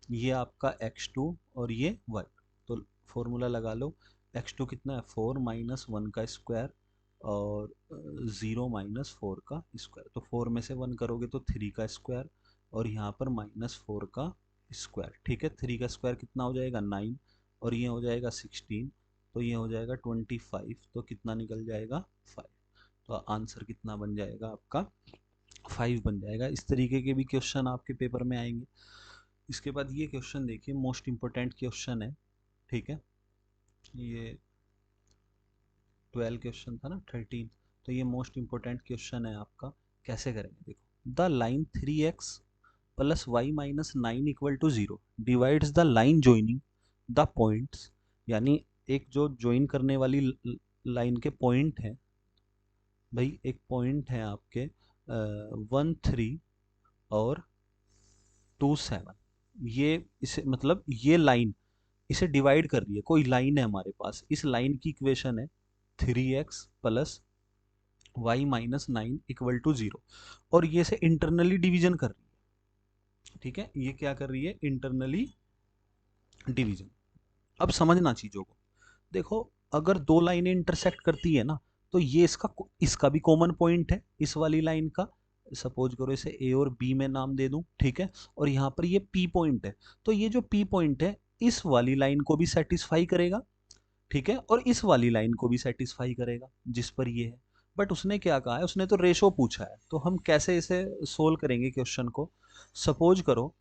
ये आपका x2 और ये y। तो फॉर्मूला लगा लो, x2 कितना है 4 माइनस 1 का स्क्वायर और 0 माइनस 4 का स्क्वायर। तो 4 में से 1 करोगे तो 3 का स्क्वायर और यहाँ पर माइनस 4 का स्क्वायर। ठीक है, 3 का स्क्वायर कितना हो जाएगा 9 और ये हो जाएगा 16, तो ये हो जाएगा 25, तो कितना निकल जाएगा 5। तो आंसर कितना बन जाएगा आपका 5 बन जाएगा। इस तरीके के भी क्वेश्चन आपके पेपर में आएंगे। इसके बाद ये क्वेश्चन देखिए, मोस्ट इंपॉर्टेंट क्वेश्चन है। ठीक है, ये 12 क्वेश्चन था ना 13, तो ये मोस्ट इंपॉर्टेंट क्वेश्चन है आपका। कैसे करेंगे देखो, the line 3x plus Y minus 9 equal to 0 divides the line joining the points. यानी एक जो ज्वाइन करने वाली लाइन के पॉइंट है भाई, एक पॉइंट है आपके 1 3 और 2 7। ये इसे मतलब ये लाइन इसे डिवाइड कर रही है, कोई लाइन है हमारे पास, इस लाइन की इक्वेशन है 3x plus Y minus 9 equal to 0, और ये से इंटरनली डिवीजन कर रही है। ठीक है, ये क्या कर रही है इंटरनली डिवीजन। अब समझना चीजों को, देखो अगर दो लाइनें इंटरसेक्ट करती है ना, तो ये इसका भी कॉमन पॉइंट है इस वाली लाइन का। सपोज करो इसे ए और बी में नाम दे दूं, ठीक है, और यहाँ पर ये पी पॉइंट है, तो ये जो पी पॉइंट है इस वाली लाइन को भी सेटिस्फाई करेगा, ठीक है, और इस वाली लाइन को भी सेटिस्फाई करेगा जिस पर ये है। बट उसने क्या कहा है, उसने तो रेशो पूछा है, तो हम कैसे इसे सोल्व करेंगे क्वेश्चन को। सपोज करो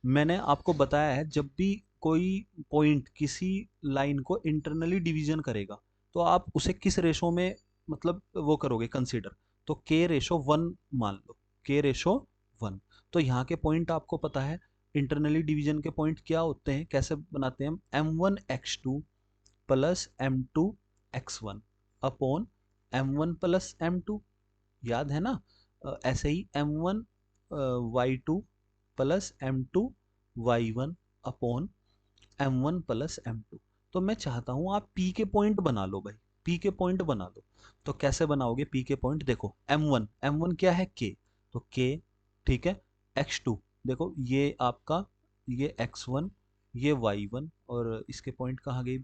मैंने आपको बताया है जब भी कोई पॉइंट किसी लाइन को इंटरनली डिवीजन करेगा तो आप उसे किस रेशो में मतलब वो करोगे कंसीडर, तो के रेशो 1 मान लो, के रेशो 1। तो यहाँ के पॉइंट आपको पता है इंटरनली डिवीजन के पॉइंट क्या होते हैं, कैसे बनाते हैं हम, m1 x2 plus m2 x1 upon m1 plus m2, याद है ना। ऐसे ही m1 y2 plus m2 y1 upon m1 plus m2। तो मैं चाहता हूं आप p के पॉइंट बना लो भाई, p के पॉइंट बना लो। तो कैसे बनाओगे p के पॉइंट? देखो m1 क्या है k, तो k, ठीक है। x2 देखो ये आपका, ये x1, ये y1, और इसके पॉइंट कहाँ गए?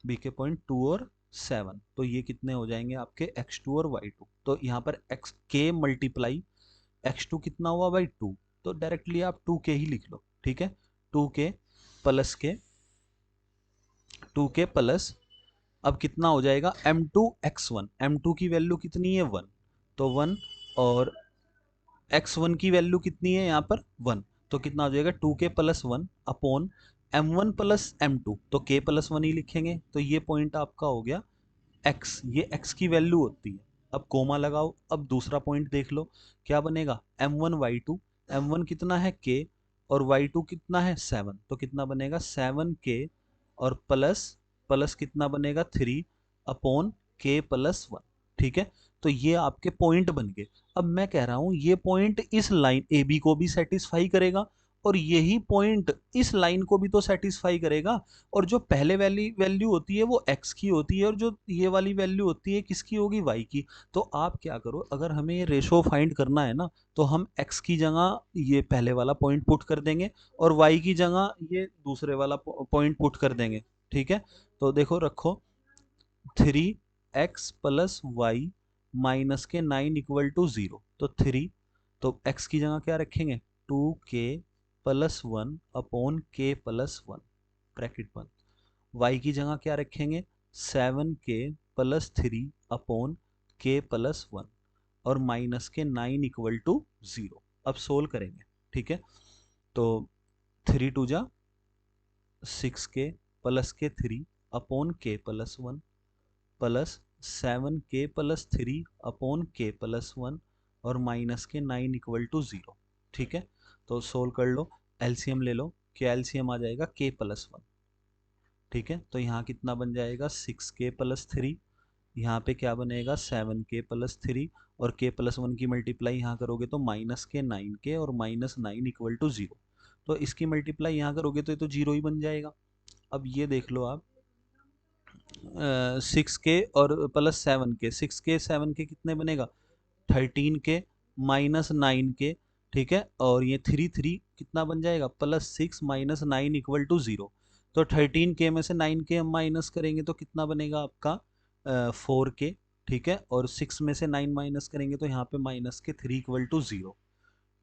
b के पॉइंट 2 और 7, तो ये कितने हो जाएंगे आपके x2 और y2। तो यहाँ पर x k मल्टीप्लाई x2 कितना हुआ भाई 2, तो डायरेक्टली आप 2k ही लिख लो, ठीक है। 2k प्लस के 2k प्लस, अब कितना हो जाएगा m2 m2 की वैल्यू कितनी है 1, तो 1, और x1 की वैल्यू कितनी है यहाँ पर 1, तो कितना हो जाएगा 2k plus 1 upon m1 plus m2, तो k प्लस 1 ही लिखेंगे। तो ये पॉइंट आपका हो गया x, ये x की वैल्यू होती है। अब कोमा लगाओ, अब दूसरा पॉइंट देख लो क्या बनेगा m1 y2, m1 कितना है k और y2 कितना है 7, तो कितना बनेगा 7k और प्लस प्लस कितना बनेगा 3 अपॉन k प्लस 1, ठीक है। तो ये आपके पॉइंट बन गए। अब मैं कह रहा हूं ये पॉइंट इस लाइन ए बी को भी सेटिस्फाई करेगा और यही पॉइंट इस लाइन को भी तो सेटिस्फाई करेगा। और जो पहले वाली वैल्यू होती है वो x की होती है और जो ये वाली वैल्यू होती है किसकी होगी? y की। तो आप क्या करो, अगर हमें ये रेशो फाइंड करना है ना, तो हम x की जगह ये पहले वाला पॉइंट पुट कर देंगे और y की जगह ये दूसरे वाला पॉइंट पुट कर देंगे, ठीक है। तो देखो रखो 3x प्लस वाई माइनस के 9 इक्वल टू 0, तो 3, तो x की जगह क्या रखेंगे 2k plus 1 upon k plus 1 bracket बंद। y की जगह क्या रखेंगे 7k plus 3 upon k plus 1 और माइनस के 9 इक्वल टू 0। अब सोल्व करेंगे, ठीक है। तो 3 टू जा 6k प्लस के 3 upon k plus 1 plus 7k plus 3 upon k plus 1 और माइनस के 9 इक्वल टू 0, ठीक है। तो सोल्व कर लो, एलसीएम ले लो, क्या एलसीएम आ जाएगा k प्लस 1, ठीक है। तो यहाँ कितना बन जाएगा 6k प्लस 3, यहाँ पे क्या बनेगा 7k प्लस 3 और k प्लस 1 की मल्टीप्लाई यहाँ करोगे तो माइनस के 9k और माइनस 9 इक्वल टू 0। तो इसकी मल्टीप्लाई यहाँ करोगे तो ये तो 0 ही बन जाएगा। अब ये देख लो आप 6k और प्लस 7k, 6k 7k कितने बनेगा 13k माइनस 9k, ठीक है। और ये 3 कितना बन जाएगा प्लस 6 माइनस 9 इक्वल टू 0। तो 13k में से 9k हम माइनस करेंगे तो कितना बनेगा आपका 4k, ठीक है। और 6 में से 9 माइनस करेंगे तो यहाँ पे माइनस के 3 इक्वल टू 0,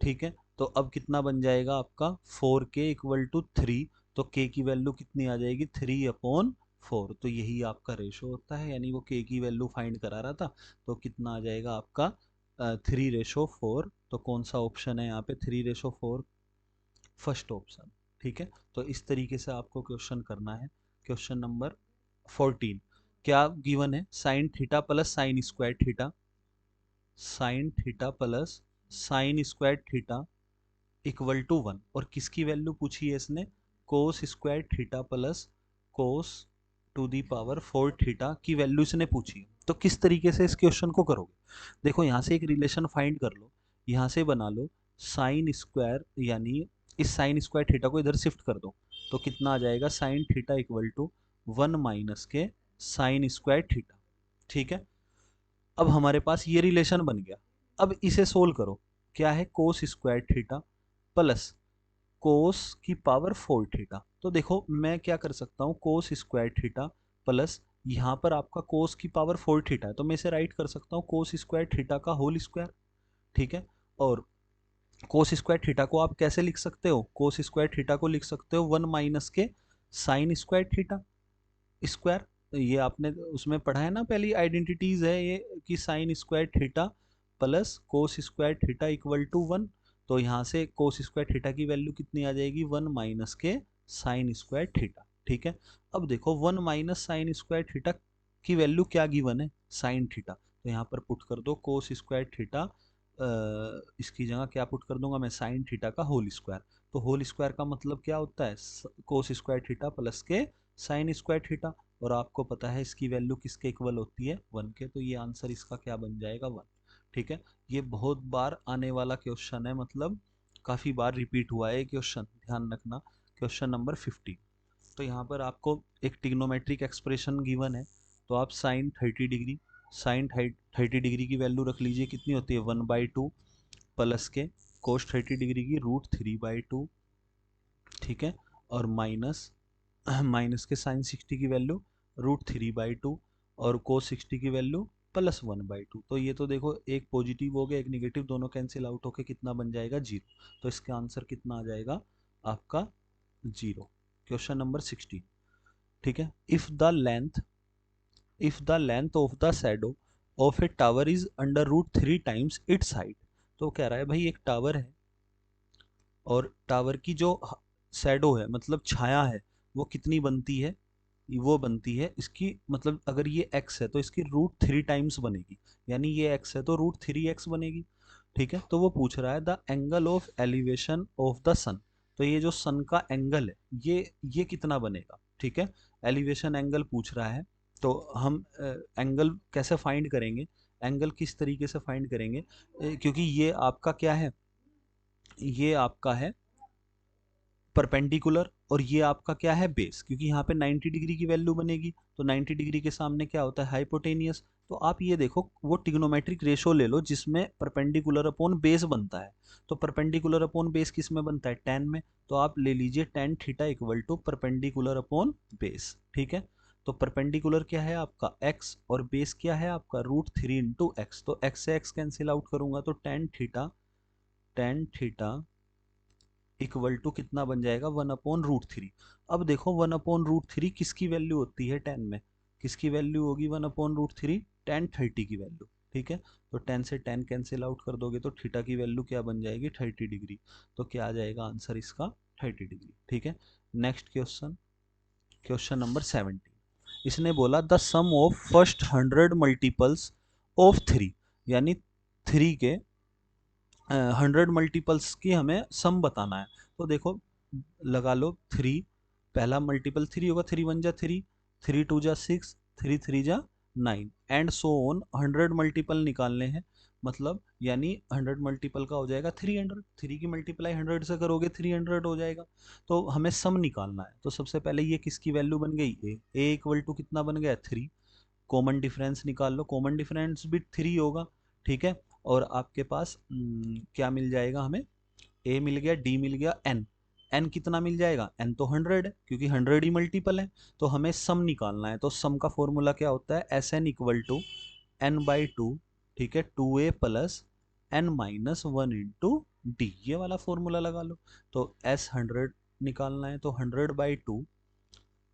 ठीक है। तो अब कितना बन जाएगा आपका 4k इक्वल टू 3, तो k की वैल्यू कितनी आ जाएगी 3/4। तो यही आपका रेशो होता है, यानी वो k की वैल्यू फाइंड करा रहा था। तो कितना आ जाएगा आपका 3/4। तो कौन सा ऑप्शन है यहाँ पे 3/4? फर्स्ट ऑप्शन, ठीक है। तो इस तरीके से आपको क्वेश्चन करना है। क्वेश्चन नंबर 14 क्या गिवन है, sine theta plus sine square theta, sine theta plus sine square theta equal to 1, और किसकी वैल्यू पूछी है इसने, cos square theta plus cos to the power 4 theta की वैल्यू इसने पूछी है। तो किस तरीके से इस क्वेश्चन को करोगे? देखो यहाँ से एक रिलेशन फाइंड कर लो, यहाँ से बना लो साइन स्क्वायर, यानी इस साइन स्क्वायर थीटा को इधर शिफ्ट कर दो, तो कितना आ जाएगा sine theta equal to 1 minus के साइन स्क्वायर थीटा, ठीक है। अब हमारे पास ये रिलेशन बन गया। अब इसे सोल्व करो, क्या है कोस स्क्वायर थीटा प्लस कोस की पावर 4 थीटा। तो देखो मैं क्या कर सकता हूँ, कोस स्क्वायर थीटा प्लस यहाँ पर आपका कोस की पावर 4 थीटा है, तो मैं इसे राइट कर सकता हूँ कोस स्क्वायर थीटा का होल स्क्वायर, ठीक है। और कोस स्क्वायर थीटा को आप कैसे लिख सकते हो, कोस स्क्वायर थीटा को लिख सकते हो 1 माइनस के साइन स्क्वायर थीटा स्क्वायर। ये आपने उसमें पढ़ा है ना, पहली आइडेंटिटीज है ये कि sine square theta plus cos square theta equal to 1। तो यहाँ से कोस स्क्वायर थीटा की वैल्यू कितनी आ जाएगी 1 माइनस के साइन स्क्वायर थीटा, ठीक है। अब देखो 1 माइनस साइन स्क्वायर थीटा की वैल्यू क्या गिवन है साइन थीटा, तो यहाँ पर पुट कर दो कोस स्क्वायर थीटा, इसकी जगह क्या पुट कर दूंगा मैं साइन थीटा का होल स्क्वायर। तो होल स्क्वायर का मतलब क्या होता है कोस स्क्वायर थीटा प्लस के साइन स्क्वायर थीटा, और आपको पता है इसकी वैल्यू किसके इक्वल होती है 1 के, तो ये आंसर इसका क्या बन जाएगा 1, ठीक है। ये बहुत बार आने वाला क्वेश्चन है, मतलब काफ़ी बार रिपीट हुआ है क्वेश्चन, ध्यान रखना। Question number 50। तो यहाँ पर आपको एक ट्रिग्नोमेट्रिक एक्सप्रेशन गिवन है, तो आप साइन 30 डिग्री, साइन 30 डिग्री की वैल्यू रख लीजिए, कितनी होती है 1/2 प्लस के कोस 30 डिग्री की √3/2, ठीक है, और माइनस माइनस के साइन 60 की वैल्यू √3/2 और कोस 60 की वैल्यू +1/2। तो ये तो देखो एक पॉजिटिव हो गया एक निगेटिव, दोनों कैंसिल आउट होके कितना बन जाएगा 0। तो इसका आंसर कितना आ जाएगा आपका 0। क्वेश्चन नंबर 16, ठीक है। If the length of the shadow of A tower is under √3 times it's height. तो कह रहा है भाई एक टावर है और टावर की जो शैडो है मतलब छाया है वो कितनी बनती है, वो बनती है इसकी, मतलब अगर ये x है तो इसकी √3 टाइम्स बनेगी, यानी ये x है तो √3x बनेगी, ठीक है। तो वो पूछ रहा है the angle of elevation of the sun. तो ये जो सन का एंगल है ये कितना बनेगा, ठीक है। एलिवेशन एंगल पूछ रहा है, तो हम एंगल कैसे फाइंड करेंगे, एंगल किस तरीके से फाइंड करेंगे, क्योंकि ये आपका क्या है, ये आपका है परपेंडिकुलर और ये आपका क्या है बेस, क्योंकि यहाँ पे 90 डिग्री की वैल्यू बनेगी, तो 90 डिग्री के सामने क्या होता है हाइपोटेनियस। तो आप ये देखो वो ट्रिग्नोमेट्रिक रेशो ले लो जिसमें परपेंडिकुलर अपॉन बेस बनता है। तो परपेंडिकुलर अपॉन बेस किस में बनता है, tan में। तो आप ले लीजिए tan theta equal to perpendicular upon base, ठीक है। तो परपेंडिकुलर क्या है आपका x और बेस क्या है आपका √3 इंटू एक्स। तो x से x कैंसिल आउट करूंगा तो tan थीटा इक्वल टू कितना बन जाएगा 1/√3। अब देखो 1/√3 किसकी वैल्यू होती है tan में, किसकी वैल्यू होगी 1/√3, tan 30 की वैल्यू, ठीक है। तो tan से tan कैंसिल आउट कर दोगे तो थीटा की वैल्यू क्या बन जाएगी 30 डिग्री। तो क्या आ जाएगा आंसर इसका 30 डिग्री, ठीक है। Next question, question number 17। इसने बोला the sum of first 100 multiples of 3, यानी 3 के 100 मल्टीपल्स की हमें सम बताना है। तो देखो लगा लो 3, पहला मल्टीपल 3 होगा, 3 1 जा 3, 3 2 जा 6, 3 3 जा 9 एंड सो ऑन। 100 मल्टीपल निकालने हैं, मतलब यानी 100 मल्टीपल का हो जाएगा 300, 3 की मल्टीप्लाई 100 से करोगे 300 हो जाएगा। तो हमें सम निकालना है, तो सबसे पहले ये किसकी वैल्यू बन गई, ए इक्वल टू कितना बन गया 3। कॉमन डिफरेंस निकाल लो, कॉमन डिफरेंस भी 3 होगा, ठीक है। और आपके पास क्या मिल जाएगा हमें, ए मिल गया, डी मिल गया, एन। एन कितना मिल जाएगा, एन तो 100 है क्योंकि 100 ही मल्टीपल है। तो हमें सम निकालना है, तो सम का फॉर्मूला क्या होता है, S N equal to n/2, ठीक है, 2a plus n-1 into D, ये वाला फॉर्मूला लगा लो। तो एस 100 निकालना है, तो 100/2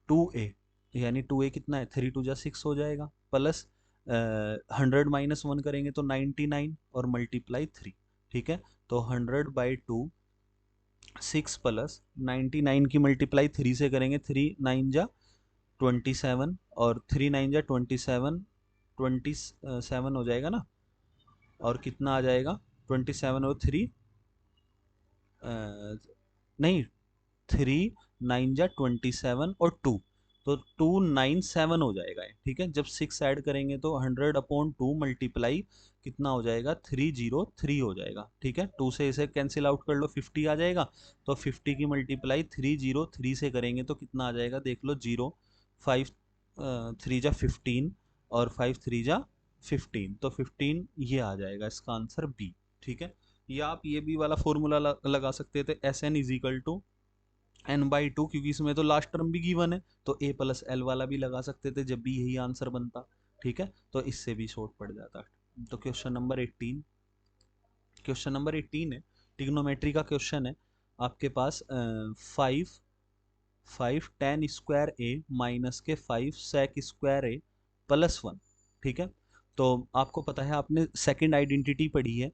2a, यानी 2a कितना है 3 2 जा 6 हो जाएगा, प्लस 100 - 1 करेंगे तो 99 और मल्टीप्लाई 3, ठीक है। तो 100/2 6 प्लस 99 की मल्टीप्लाई 3 से करेंगे, 3 9 जा 27 और 3 9 जा 27, 27 हो जाएगा ना, और कितना आ जाएगा 27 और 3 नहीं, 3 9 जा 27 और 2, तो 297 हो जाएगा, ठीक है। जब 6 ऐड करेंगे तो 100/2 मल्टीप्लाई कितना हो जाएगा 303 हो जाएगा, ठीक है। 2 से इसे कैंसिल आउट कर लो 50 आ जाएगा, तो 50 की मल्टीप्लाई 303 से करेंगे तो कितना आ जाएगा देख लो 0, 5 3 जा 15 और 5 3 जा 15, तो 15 ये आ जाएगा इसका आंसर बी, ठीक है। या आप ये भी वाला फॉर्मूला लगा सकते थे, S N is equal to n/2, क्योंकि इसमें तो लास्ट टर्म भी गिवन है, तो a प्लस एल वाला भी लगा सकते थे जब भी यही आंसर बनता, ठीक है। तो इससे भी शॉर्ट पड़ जाता। तो क्वेश्चन नंबर 18, क्वेश्चन नंबर 18 है, टिग्नोमेट्री का क्वेश्चन है आपके पास। 5 tan² माइनस के 5 sec² +1, ठीक है। तो आपको पता है आपने सेकंड आइडेंटिटी पढ़ी है,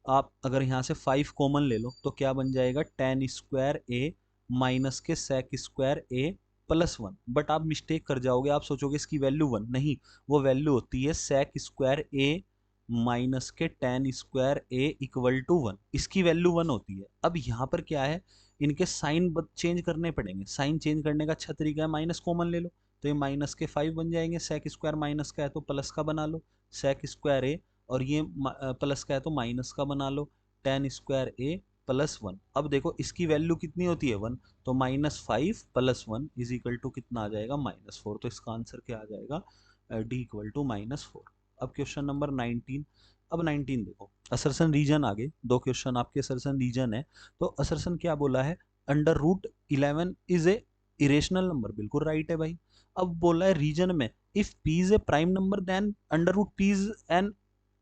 आप अगर यहाँ से 5 कॉमन ले लो तो क्या बन जाएगा tan² माइनस के sec² +1। बट आप मिस्टेक कर जाओगे, आप सोचोगे इसकी वैल्यू 1, नहीं, वो वैल्यू होती है sec² माइनस के tan² इक्वल टू 1, इसकी वैल्यू 1 होती है। अब यहाँ पर क्या है, इनके साइन चेंज करने पड़ेंगे, साइन चेंज करने का अच्छा तरीका है माइनस कॉमन ले लो, तो ये माइनस के 5 बन जाएंगे, sec² माइनस का है तो प्लस का बना लो sec² और ये प्लस का है तो माइनस का बना लो tan² प्लस 1। अब देखो इसकी वैल्यू कितनी होती है 1, तो -5 प्लस 1 इज इक्वल टू कितना आ जाएगा -4। तो इसका आंसर क्या आ जाएगा, डी इक्वल टू -4। अब क्वेश्चन नंबर 19। अब 19 देखो, असर्शन रीजन आगे दो क्वेश्चन आपके असर्शन रीजन है। तो असर्शन क्या बोला है, √11 इज ए इरेशनल नंबर, बिल्कुल राइट है भाई। अब बोला है रीजन में if p is a prime number then √p is an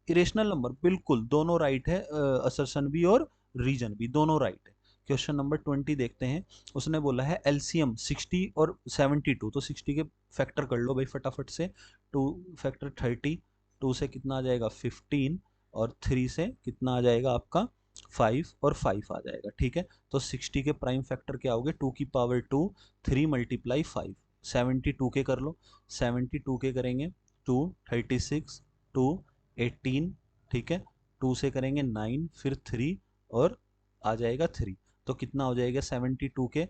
irrational number, बिल्कुल दोनों राइट है, असर्शन भी और रीजन भी दोनों राइट है। क्वेश्चन नंबर 20 देखते हैं। उसने बोला है एलसीएम 60 और 72, तो 60 के फैक्टर कर लो भाई फटाफट से। 2 फैक्टर 30, 2 से कितना आ जाएगा 15, और 3 से कितना आ जाएगा आपका 5, और 5 आ जाएगा, ठीक है। तो 60 के प्राइम फैक्टर क्या हो गए, 2 की पावर 2, 3 मल्टीप्लाई 5। 72 के कर लो, 72 के करेंगे 2, 36, 2, 18, ठीक है। 2 से करेंगे 9, फिर 3, और आ जाएगा 3। तो कितना हो जाएगा 72 के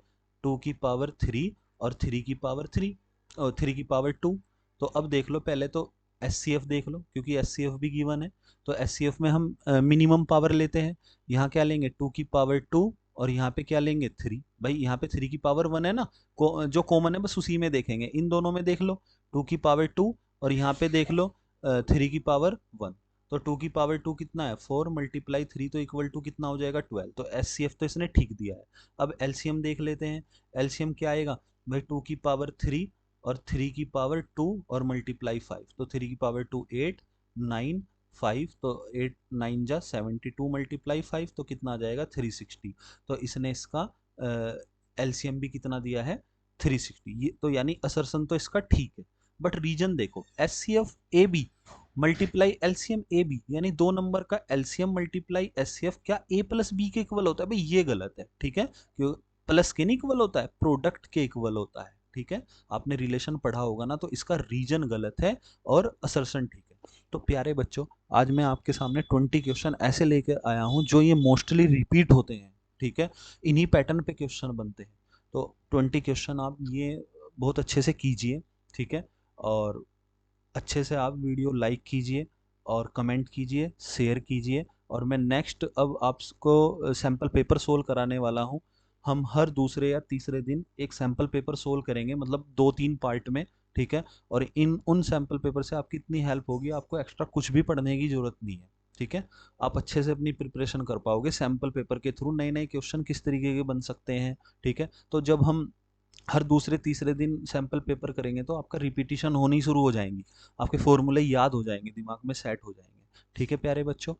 2 की पावर 3 और 3 की पावर 3 और 3 की पावर 2। तो अब देख लो पहले तो एचसीएफ देख लो, क्योंकि एचसीएफ भी गिवन है। तो एचसीएफ में हम मिनिमम पावर लेते हैं। यहाँ क्या लेंगे 2 की पावर 2, और यहाँ पे क्या लेंगे 3। भाई यहाँ पे 3 की पावर 1 है ना, जो कॉमन है बस उसी में देखेंगे, इन दोनों में देख लो 2 की पावर 2, और यहाँ पे देख लो 3 की पावर 1। तो 2 की पावर 2 कितना है 4 मल्टीप्लाई 3, तो इक्वल टू कितना हो जाएगा 12। तो एचसीएफ तो इसने ठीक दिया है। अब एलसीएम देख लेते हैं। एलसीएम क्या आएगा भाई, 2 की पावर 3 और 3 की पावर 2 और मल्टीप्लाई 5, तो 3 की पावर 2 8, 9, 5, तो 8 9 जा 72 मल्टीप्लाई 5, तो कितना आ जाएगा 360। तो इसने इसका एलसीएम भी कितना दिया है 360। ये तो यानी असर्शन तो इसका ठीक है। बट रीजन देखो, H C F A B multiply LCM A B, यानी दो नंबर का LCM multiply H C F, क्या ए प्लस बी के इक्वल होता है भाई, ये गलत है, ठीक है। क्यों प्लस के नहीं इक्वल होता है, प्रोडक्ट के इक्वल होता है, ठीक है। आपने रिलेशन पढ़ा होगा ना, तो इसका रीजन गलत है और असर्शन ठीक है। तो प्यारे बच्चों, आज मैं आपके सामने 20 क्वेश्चन ऐसे लेकर आया हूं जो ये मोस्टली रिपीट होते हैं, ठीक है। इन्हीं पैटर्न पे क्वेश्चन बनते हैं। तो 20 क्वेश्चन आप ये बहुत अच्छे से कीजिए, ठीक है। और अच्छे से आप वीडियो लाइक कीजिए और कमेंट कीजिए, शेयर कीजिए। और मैं नेक्स्ट अब आपको सैम्पल पेपर सोल्व कराने वाला हूँ। हम हर दूसरे या तीसरे दिन एक सैम्पल पेपर सोल्व करेंगे, मतलब 2-3 पार्ट में, ठीक है। और इन उन सैम्पल पेपर से आपकी इतनी हेल्प होगी, आपको एक्स्ट्रा कुछ भी पढ़ने की जरूरत नहीं है, ठीक है। आप अच्छे से अपनी प्रिपरेशन कर पाओगे सैम्पल पेपर के थ्रू। नए नए क्वेश्चन किस तरीके के बन सकते हैं, ठीक है। तो जब हम हर दूसरे तीसरे दिन सैंपल पेपर करेंगे तो आपका रिपीटिशन होनी शुरू हो जाएंगी, आपके फॉर्मूले याद हो जाएंगे, दिमाग में सेट हो जाएंगे, ठीक है प्यारे बच्चों।